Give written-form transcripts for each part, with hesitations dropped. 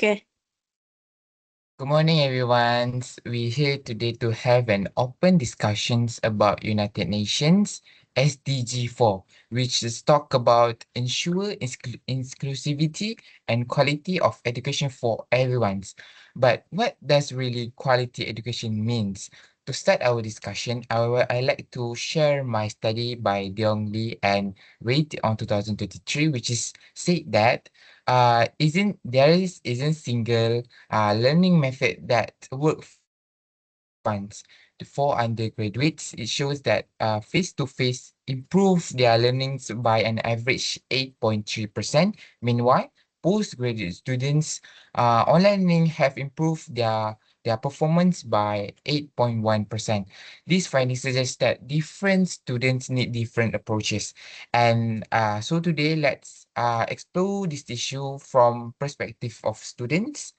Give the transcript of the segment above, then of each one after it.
Okay. Good morning, everyone. We're here today to have an open discussions about United Nations SDG 4, which is talk about ensure inclusivity and quality of education for everyone. But what does really quality education means? To start our discussion, I like to share my study by Deong Lee and Wade on 2023, which is said that isn't single learning method that work for everyone. For undergraduates, it shows that face-to-face improve their learnings by an average 8.3%. Meanwhile, postgraduate students, online learning have improved their performance by 8.1%. These findings suggest that different students need different approaches. And so today, let's explore this issue from perspective of students,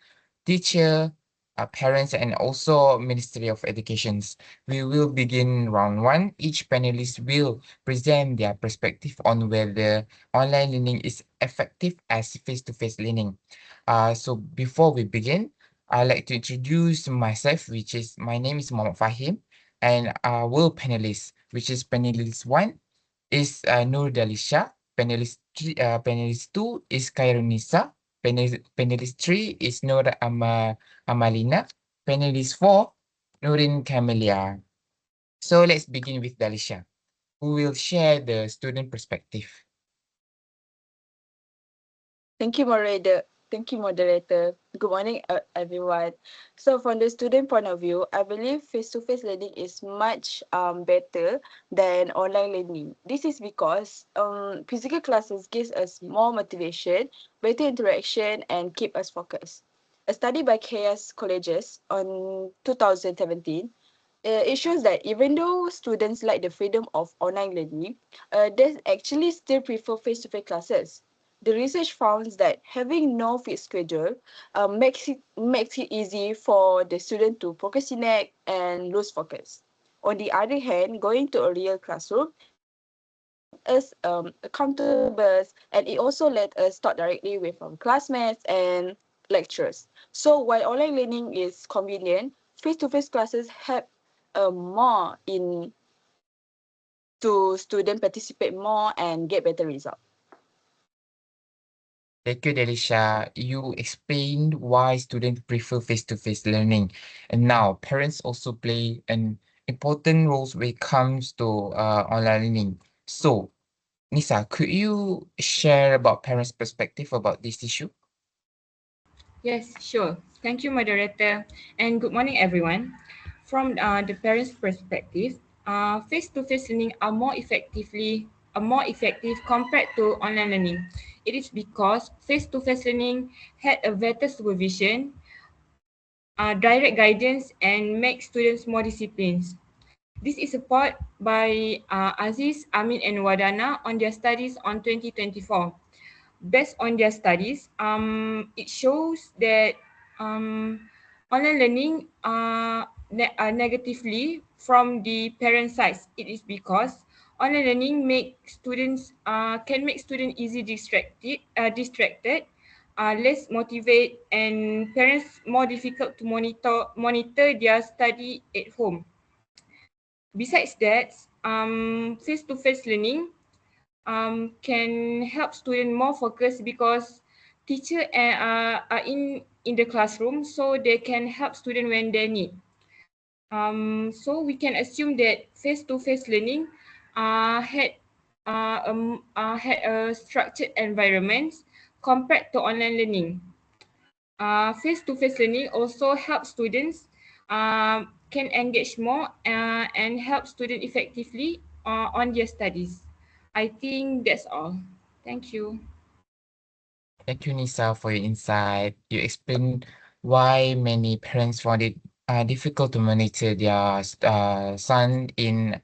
teacher, parents, and also Ministry of Educations. We will begin round one. Each panelist will present their perspective on whether online learning is effective as face-to-face learning. So before we begin, I'd like to introduce myself, which is my name is Muhammad Fahim, and our panelists, which is panelist one is Nur Dalisha, panelist two is Khairunisa, panelist three is Amalina, panelist four Nurin Camelia. So let's begin with Dalisha, who will share the student perspective. Thank you, moderator. Thank you, moderator. Good morning, everyone. So, from the student point of view, I believe face-to-face learning is much better than online learning. This is because physical classes gives us more motivation, better interaction, and keep us focused. A study by KS Colleges on 2017 it shows that even though students like the freedom of online learning, they actually still prefer face-to-face classes. The research found that having no fixed schedule makes it easy for the student to procrastinate and lose focus. On the other hand, going to a real classroom keep us accountable, and it also let us talk directly with classmates and lecturers. So while online learning is convenient, face-to-face classes help more in to student participate more and get better result. Thank you, Delisha. You explained why students prefer face-to-face learning. And now parents also play an important role when it comes to online learning. So, Nisa, could you share about parents' perspective about this issue? Yes, sure. Thank you, moderator, and good morning, everyone. From the parents' perspective, face-to-face learning are more effective compared to online learning. It is because face-to-face learning had a better supervision, direct guidance, and make students more disciplined. This is supported by Aziz, Amin, and Wadana on their studies on 2024. Based on their studies, it shows that online learning negatively from the parent side. It is because online learning can make students distracted, less motivated, and parents more difficult to monitor their study at home. Besides that, face-to-face learning can help students more focus because teachers are in the classroom, so they can help students when they need. So we can assume that face-to-face learning had had a structured environment compared to online learning. Face-to-face learning also helps students can engage more and help students effectively on their studies. I think that's all. Thank you. Thank you, Nisa, for your insight. You explained why many parents found it difficult to monitor their son in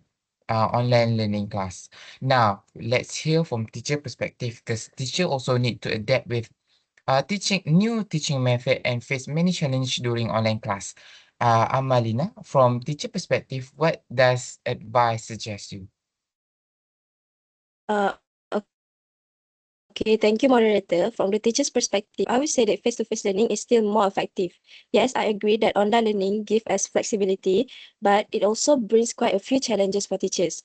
online learning class. Now, let's hear from teacher perspective because teacher also need to adapt with teaching new teaching method and face many challenge during online class. Amalina, from teacher perspective, what does advice suggest you? Okay. Okay, thank you, moderator. From the teacher's perspective, I would say that face-to-face learning is still more effective. Yes, I agree that online learning gives us flexibility, but it also brings quite a few challenges for teachers.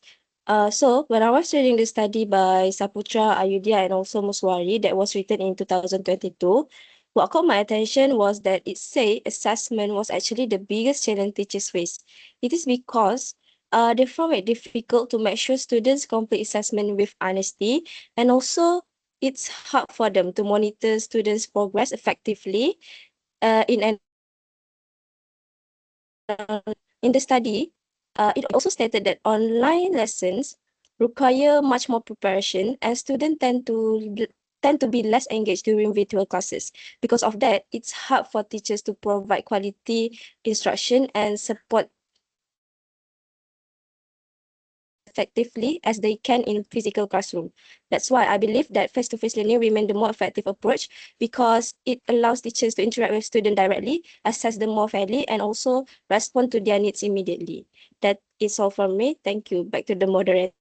So when I was reading the study by Saputra, Ayudhya, and also Muswari that was written in 2022, what caught my attention was that it said assessment was actually the biggest challenge teachers face. It is because they found it difficult to make sure students complete assessment with honesty, and also it's hard for them to monitor students' progress effectively in an in the study. It also stated that online lessons require much more preparation, and students tend to be less engaged during virtual classes. Because of that, it's hard for teachers to provide quality instruction and support effectively as they can in physical classroom. That's why I believe that face-to-face learning remain the more effective approach because it allows teachers to interact with students directly, assess them more fairly, and also respond to their needs immediately. That is all from me. Thank you. Back to the moderator.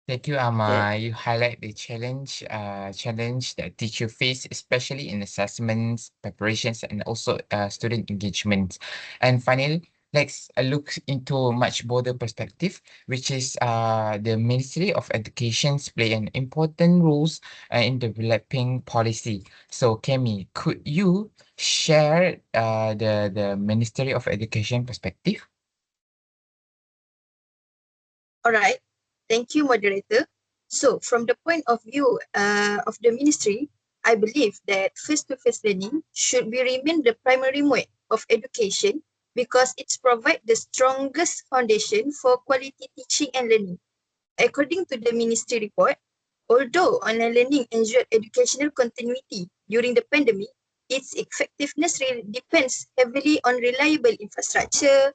Thank you, Ama. You highlight the challenge that teacher face, especially in assessments, preparations, and also student engagement. And finally, let's look into a much broader perspective, which is the Ministry of Educations play an important roles in developing policy. So, Kemi, could you share the Ministry of Education perspective? All right. Thank you, moderator. So, from the point of view of the ministry, I believe that face-to-face learning should be remain the primary mode of education because it's provide the strongest foundation for quality teaching and learning. According to the ministry report, although online learning ensured educational continuity during the pandemic, its effectiveness depends heavily on reliable infrastructure,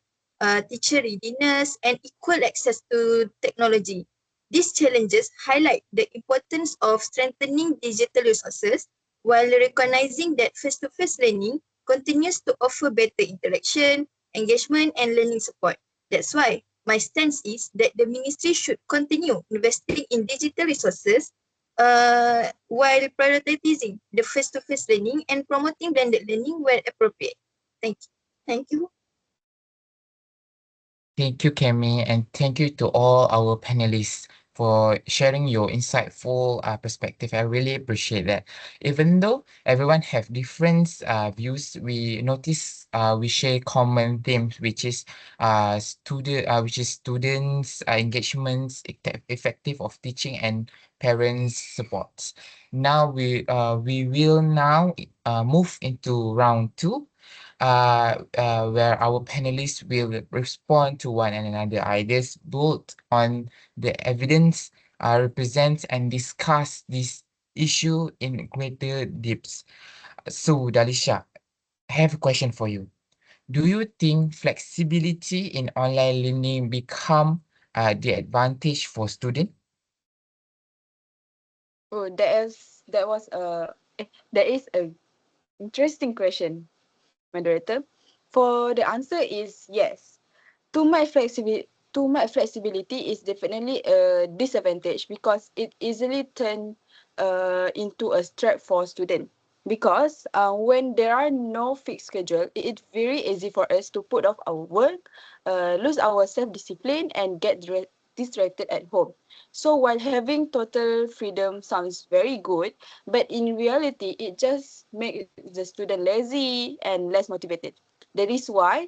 teacher readiness, and equal access to technology. These challenges highlight the importance of strengthening digital resources while recognizing that face-to-face learning continues to offer better interaction, engagement, and learning support. That's why my stance is that the ministry should continue investing in digital resources while prioritizing the face-to-face learning and promoting blended learning where appropriate. Thank you. Thank you. Thank you, Kemi, and thank you to all our panelists for sharing your insightful perspective. I really appreciate that. Even though everyone have different views, we notice we share common themes, which is students' engagements, effective of teaching, and parents' supports. Now we will now move into round two where our panelists will respond to one another ideas built on the evidence, represent and discuss this issue in greater depths. So, Dalisha, I have a question for you. Do you think flexibility in online learning become the advantage for students? Oh, that is a interesting question, moderator. For the answer is yes. Too much flexibility is definitely a disadvantage because it easily turn into a stress for student. Because when there are no fixed schedule, it's very easy for us to put off our work, lose our self-discipline, and get distracted at home. So while having total freedom sounds very good, but in reality, it just makes the student lazy and less motivated. That is why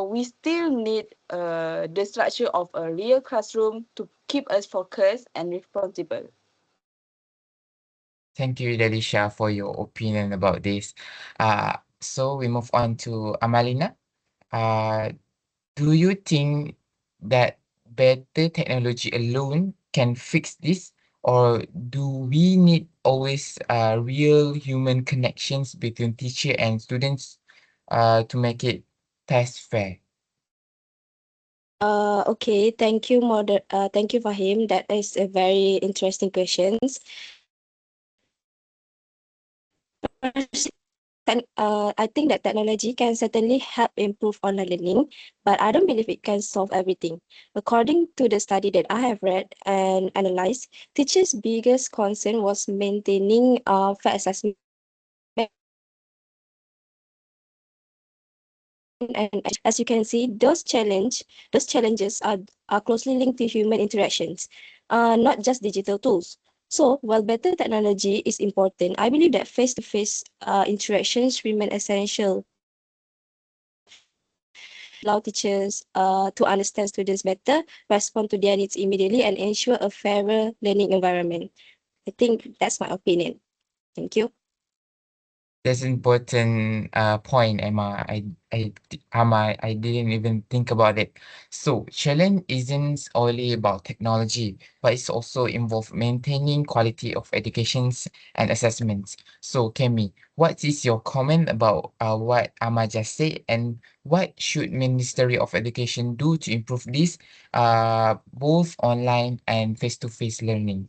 we still need the structure of a real classroom to keep us focused and responsible. Thank you, Dalisha, for your opinion about this. So we move on to Amalina. Uh, Do you think that better technology alone can fix this, or do we need always real human connections between teacher and students to make it test fair? Okay, thank you, Fahim. That is a very interesting questions. Personally, I think that technology can certainly help improve online learning, but I don't believe it can solve everything. According to the study that I have read and analyzed, teachers' biggest concern was maintaining fair assessment and as you can see, those challenges are closely linked to human interactions, not just digital tools. So, while better technology is important, I believe that face-to-face interactions remain essential. Allow teachers to understand students better, respond to their needs immediately, and ensure a fairer learning environment. I think that's my opinion. Thank you. That's important point, Emma. Emma, I didn't even think about it. So challenge isn't only about technology, but it's also involve maintaining quality of educations and assessments. So Kemi, what is your comment about what Emma just said, and what should Ministry of Education do to improve this both online and face-to-face learning?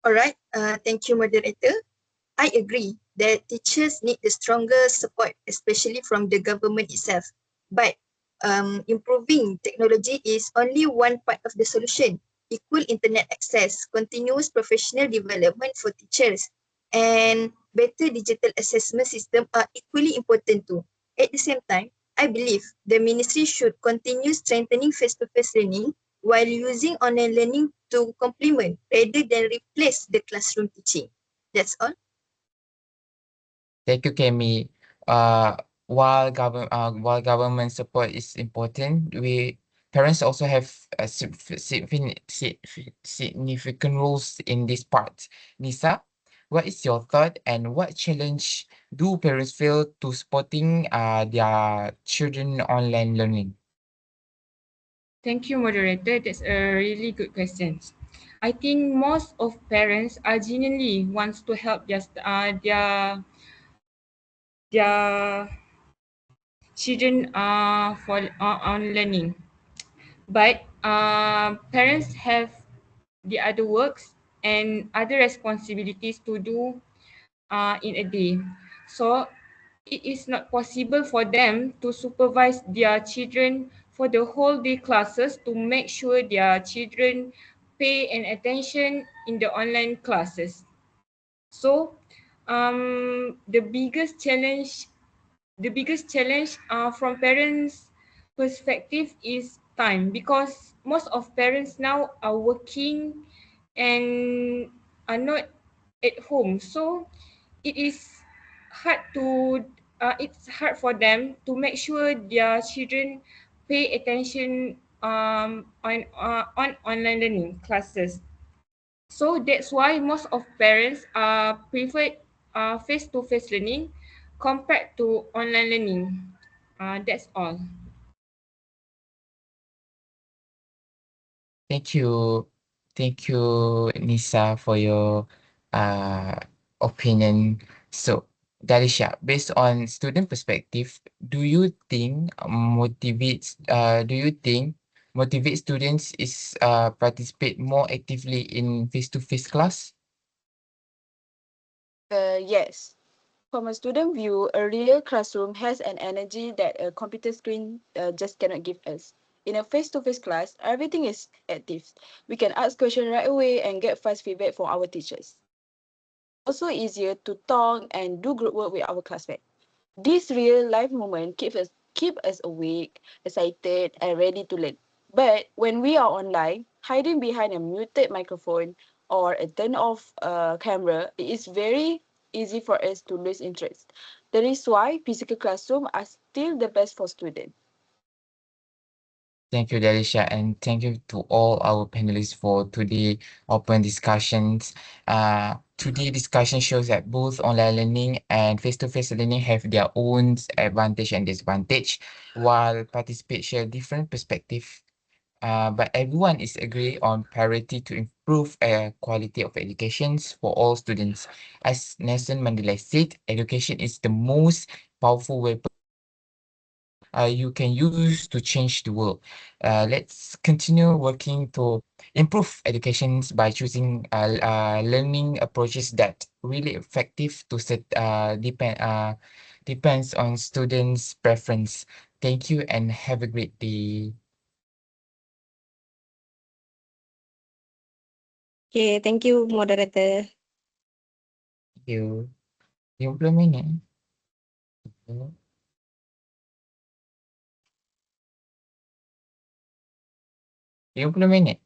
All right. Thank you, moderator. I agree that teachers need the stronger support, especially from the government itself. But improving technology is only one part of the solution. Equal internet access, continuous professional development for teachers, and better digital assessment system are equally important too. At the same time, I believe the ministry should continue strengthening face-to-face learning while using online learning to complement rather than replace the classroom teaching. That's all. Thank you, Kemi. While government support is important, we parents also have a significant roles in this part. Nisa, what is your thought and what challenge do parents feel to supporting their children online learning? Thank you, moderator. That's a really good question. I think most of parents are genuinely wants to help their children for on learning, but parents have the other works and other responsibilities to do in a day. So it is not possible for them to supervise their children for the whole day classes to make sure their children pay an attention in the online classes. So the biggest challenge from parents perspective is time, because most of parents now are working and are not at home, so it is hard to it's hard for them to make sure their children pay attention on online learning classes. So that's why most of parents prefer face-to-face learning compared to online learning. That's all. Thank you. Thank you, Nisa, for your uh, opinion. So, Dalisha, based on student perspective, do you think motivate students is participate more actively in face-to-face class? Yes. From a student view, a real classroom has an energy that a computer screen just cannot give us. In a face-to-face class, everything is active. We can ask questions right away and get fast feedback from our teachers. It's also easier to talk and do group work with our classmates. This real life moment keep us awake, excited, and ready to learn. But when we are online, hiding behind a muted microphone or a turn off camera, it is very easy for us to lose interest. That is why physical classrooms are still the best for students. Thank you, Dalisha, and thank you to all our panelists for today open discussions. Today discussion shows that both online learning and face-to-face learning have their own advantage and disadvantage, while participate share different perspective. But everyone is agree on priority to improve quality of educations for all students. As Nelson Mandela said, education is the most powerful weapon you can use to change the world. Let's continue working to improve educations by choosing learning approaches that really effective to depends on students' preference. Thank you and have a great day. Okay, thank you, moderator. Thank you. 50 minit. 30 minit.